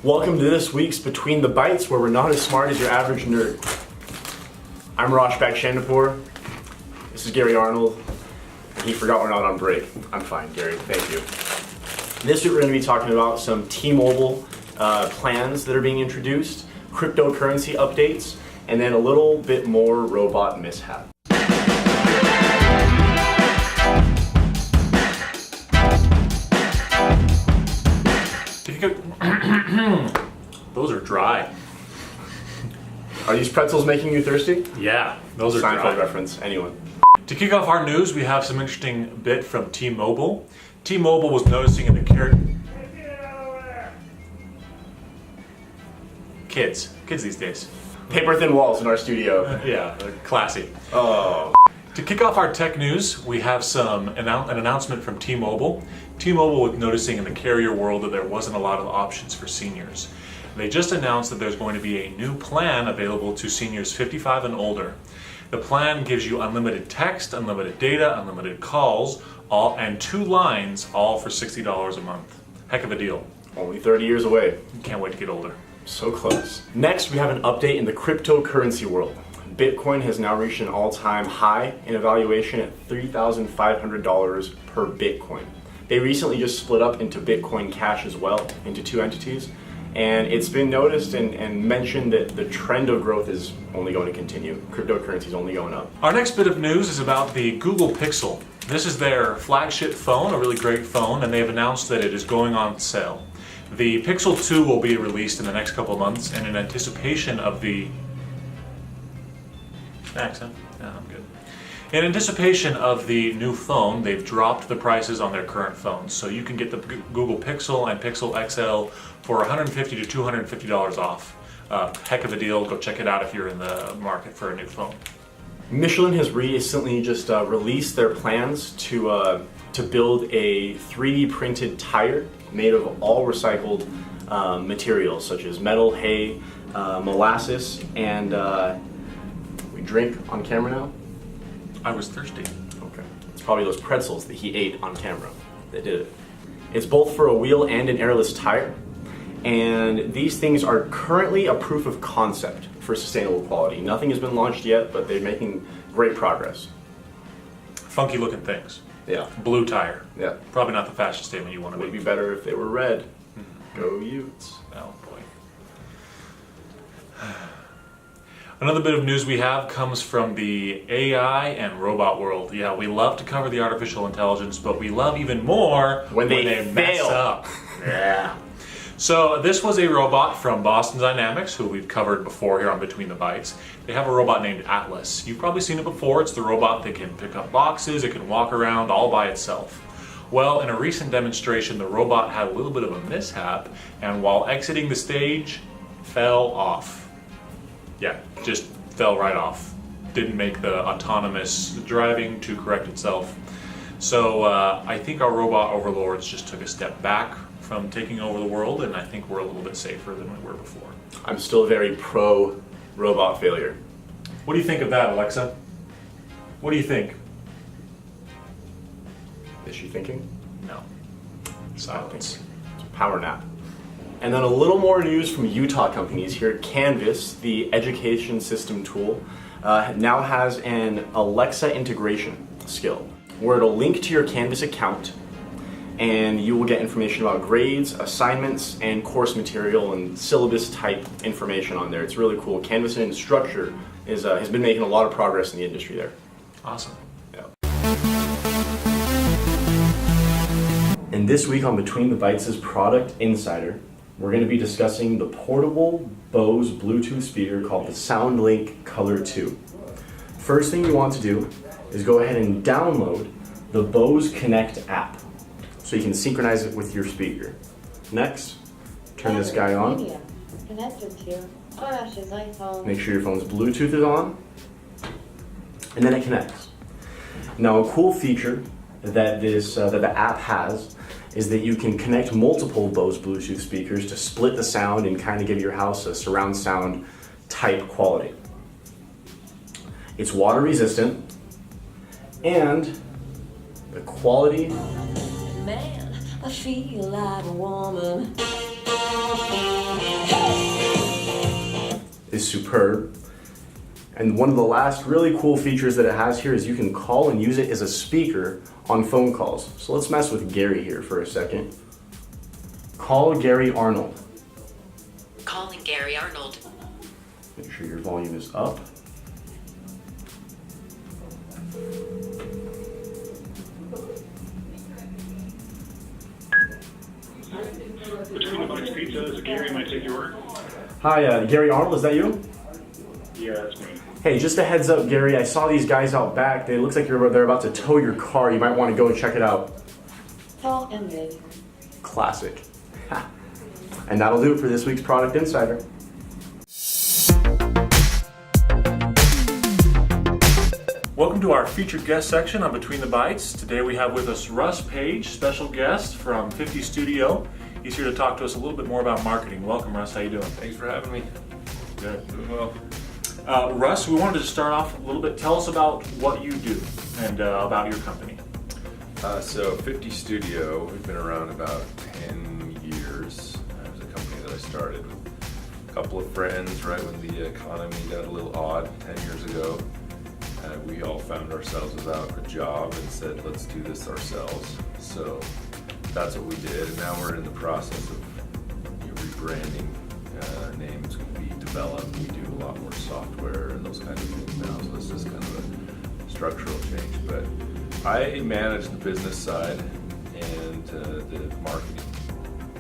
Welcome to this week's Between the Bytes, where we're not as smart as your average nerd. I'm Russ Page. This is Gary Arnold. He forgot we're not on break. I'm fine, Gary. Thank you. This week we're going to be talking about some T-Mobile plans that are being introduced, cryptocurrency updates, and then a little bit more robot mishap. Those are dry. Are these pretzels making you thirsty? Yeah, those are Seinfeld dry. reference, anyone. To kick off our news, we have some interesting bit from T-Mobile. T-Mobile was noticing in the kids these days. Paper-thin walls in our studio. Yeah, classy. Oh. To kick off our tech news, we have an announcement from T-Mobile. T-Mobile was noticing in the carrier world that there wasn't a lot of options for seniors. They just announced that there's going to be a new plan available to seniors 55 and older. The plan gives you unlimited text, unlimited data, unlimited calls, and 2 lines, all for $60 a month. Heck of a deal. Only 30 years away. Can't wait to get older. So close. Next, we have an update in the cryptocurrency world. Bitcoin has now reached an all-time high in evaluation at $3,500 per Bitcoin. They recently just split up into Bitcoin Cash as well, into 2 entities. And it's been noticed and mentioned that the trend of growth is only going to continue. Cryptocurrency is only going up. Our next bit of news is about the Google Pixel. This is their flagship phone, a really great phone, and they've announced that it is going on sale. The Pixel 2 will be released in the next couple of months, and in anticipation of the... Accent? Yeah, I'm good. In anticipation of the new phone, they've dropped the prices on their current phones. So you can get the Google Pixel and Pixel XL for $150 to $250 off. Heck of a deal. Go check it out if you're in the market for a new phone. Michelin has recently just released their plans to build a 3D printed tire made of all recycled materials such as metal, hay, molasses, and we drink on camera now. I was thirsty. Okay. It's probably those pretzels that he ate on camera that did it. It's both for a wheel and an airless tire. And these things are currently a proof of concept for sustainable quality. Nothing has been launched yet, but they're making great progress. Funky looking things. Yeah. Blue tire. Yeah. Probably not the fashion statement you want to Would make. be better if they were red. Go Utes. Oh boy. Another bit of news we have comes from the AI and robot world. Yeah, we love to cover the artificial intelligence, but we love even more when they mess fail. up. Yeah. So this was a robot from Boston Dynamics, who we've covered before here on Between the Bytes. They have a robot named Atlas. You've probably seen it before. It's the robot that can pick up boxes, it can walk around all by itself. Well, in a recent demonstration, the robot had a little bit of a mishap, and while exiting the stage, fell off. Yeah, just fell right off. Didn't make the autonomous driving to correct itself. So I think our robot overlords just took a step back from taking over the world, and I think we're a little bit safer than we were before. I'm still very pro robot failure. What do you think of that, Alexa? What do you think? Is she thinking? No. Silence. It's a power nap. And then a little more news from Utah companies here. Canvas, the education system tool, now has an Alexa integration skill where it'll link to your Canvas account and you will get information about grades, assignments, and course material and syllabus type information on there. It's really cool. Canvas and Instructure has been making a lot of progress in the industry there. Awesome. Yeah. And this week on Between the Bytes' Product Insider, we're going to be discussing the portable Bose Bluetooth speaker called the SoundLink Color 2. First thing you want to do is go ahead and download the Bose Connect app so you can synchronize it with your speaker. Next, turn this guy on. Make sure your phone's Bluetooth is on, and then it connects. Now, a cool feature that the app has is that you can connect multiple Bose Bluetooth speakers to split the sound and kind of give your house a surround sound type quality. It's water resistant, and the quality Man, I feel like a woman. is superb. And one of the last really cool features that it has here is you can call and use it as a speaker on phone calls. So let's mess with Gary here for a second. Call Gary Arnold. Calling Gary Arnold. Make sure your volume is up. Between the Bytes Pizza, this is Gary. Might take your order? Hi, Gary Arnold, is that you? Yeah, that's me. Hey, just a heads up, Gary, I saw these guys out back. It looks like they're about to tow your car. You might want to go and check it out. Call ended. Classic. And that'll do it for this week's Product Insider. Welcome to our featured guest section on Between the Bytes. Today we have with us Russ Page, special guest from 50 Studio. He's here to talk to us a little bit more about marketing. Welcome, Russ. How you doing? Thanks for having me. Good. Doing well. Russ, we wanted to start off a little bit. Tell us about what you do and about your company. So 50 Studio, we've been around about 10 years. It was a company that I started with a couple of friends right when the economy got a little odd 10 years ago. We all found ourselves without a job and said, let's do this ourselves. So that's what we did, and now we're in the process of rebranding. Names can be developed. We do a lot more software and those kinds of things now, so this is kind of a structural change. But I manage the business side and the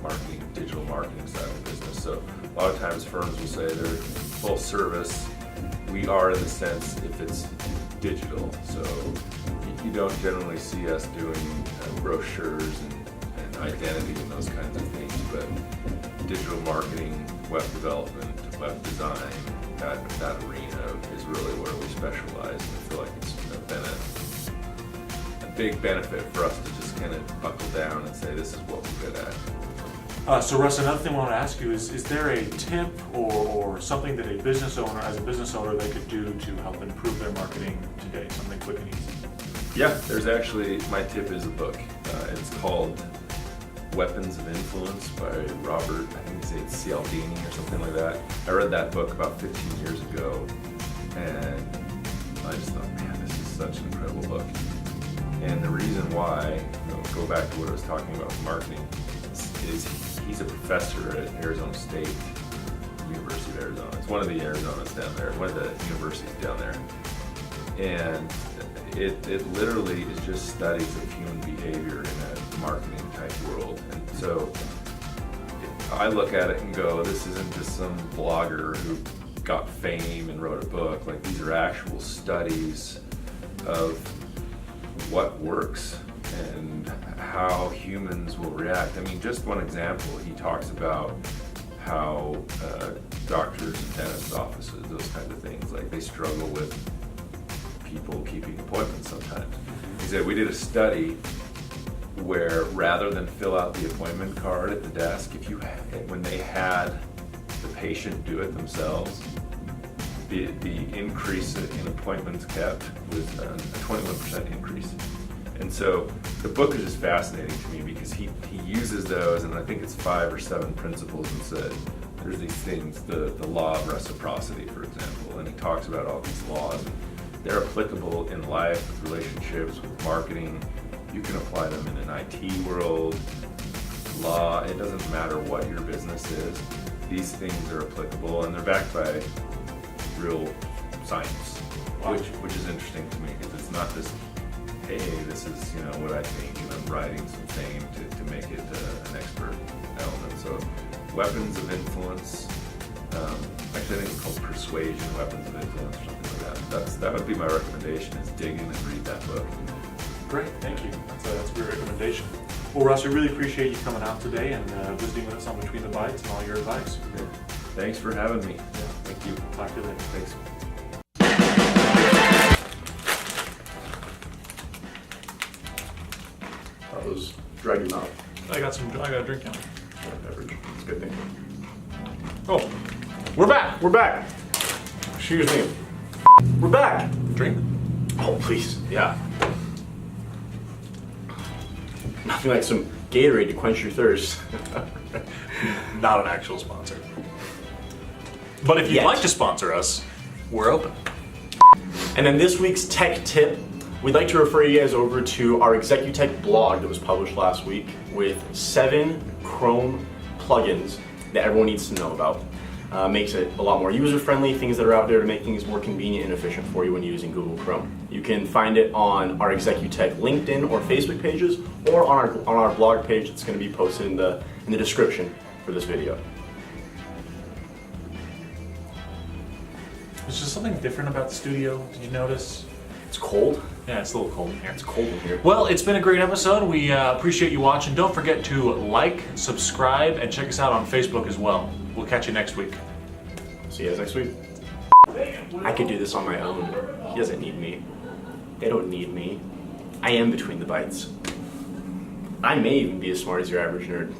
marketing, digital marketing side of the business. So a lot of times firms will say they're full service. We are in the sense if it's digital. So you don't generally see us doing brochures and identity and those kinds of things, but digital marketing, web development, web design, that arena is really where we specialize. And I feel like it's been a big benefit for us to just kind of buckle down and say this is what we're good at. So Russ, another thing I want to ask you is there a tip or something that a business owner, as a business owner, they could do to help improve their marketing today? Something quick and easy. Yeah, there's actually, my tip is a book. It's called Weapons of Influence by Robert, I think it's Cialdini or something like that. I read that book about 15 years ago, and I just thought, man, this is such an incredible book. And the reason why, go back to what I was talking about with marketing, is he's a professor at Arizona State, University of Arizona. It's one of the Arizonas down there, one of the universities down there. And it literally is just studies of human behavior in a marketing type world. And so I look at it and go, this isn't just some blogger who got fame and wrote a book. Like, these are actual studies of what works and how humans will react. I mean, just one example, he talks about how doctors and dentist offices, those kinds of things, like they struggle with people keeping appointments sometimes. He said, we did a study where rather than fill out the appointment card at the desk, when they had the patient do it themselves, the increase in appointments kept was a 21% increase. And so the book is just fascinating to me because he uses those, and I think it's 5 or 7 principles, and said there's these things, the law of reciprocity, for example, and he talks about all these laws. They're applicable in life, with relationships, with marketing. You can apply them in an IT world, law. It doesn't matter what your business is. These things are applicable, and they're backed by real science, which is interesting to me because it's not just, hey, this is what I think, and I'm writing some fame to make it an expert element. So, Weapons of Influence. Actually, I think it's called Persuasion, Weapons of Influence, or something like that. That would be my recommendation: is dig in and read that book. Great, thank you. That's a great recommendation. Well, Russ, we really appreciate you coming out today and visiting with us on Between the Bytes and all your advice. Okay. Thanks for having me. Yeah. Thank you. Talk to you later. Thanks. That was dry your mouth. I got a drink now. Beverage. It's a good thing. Oh, we're back. We're back. Excuse me. We're back. Drink. Oh, please. Yeah. Nothing like some Gatorade to quench your thirst. Not an actual sponsor. But if you'd Yet. like to sponsor us, we're open. And then this week's tech tip, we'd like to refer you guys over to our Executech blog that was published last week with 7 Chrome plugins that everyone needs to know about. Makes it a lot more user-friendly, things that are out there to make things more convenient and efficient for you when using Google Chrome. You can find it on our Executech LinkedIn or Facebook pages, or on our blog page that's going to be posted in the description for this video. There's just something different about the studio. Did you notice? It's cold. Yeah, it's a little cold in here. It's cold in here. Well, it's been a great episode. We appreciate you watching. Don't forget to like, subscribe, and check us out on Facebook as well. We'll catch you next week. See you guys next week. I could do this on my own. He doesn't need me. They don't need me. I am Between the Bytes. I may even be as smart as your average nerd.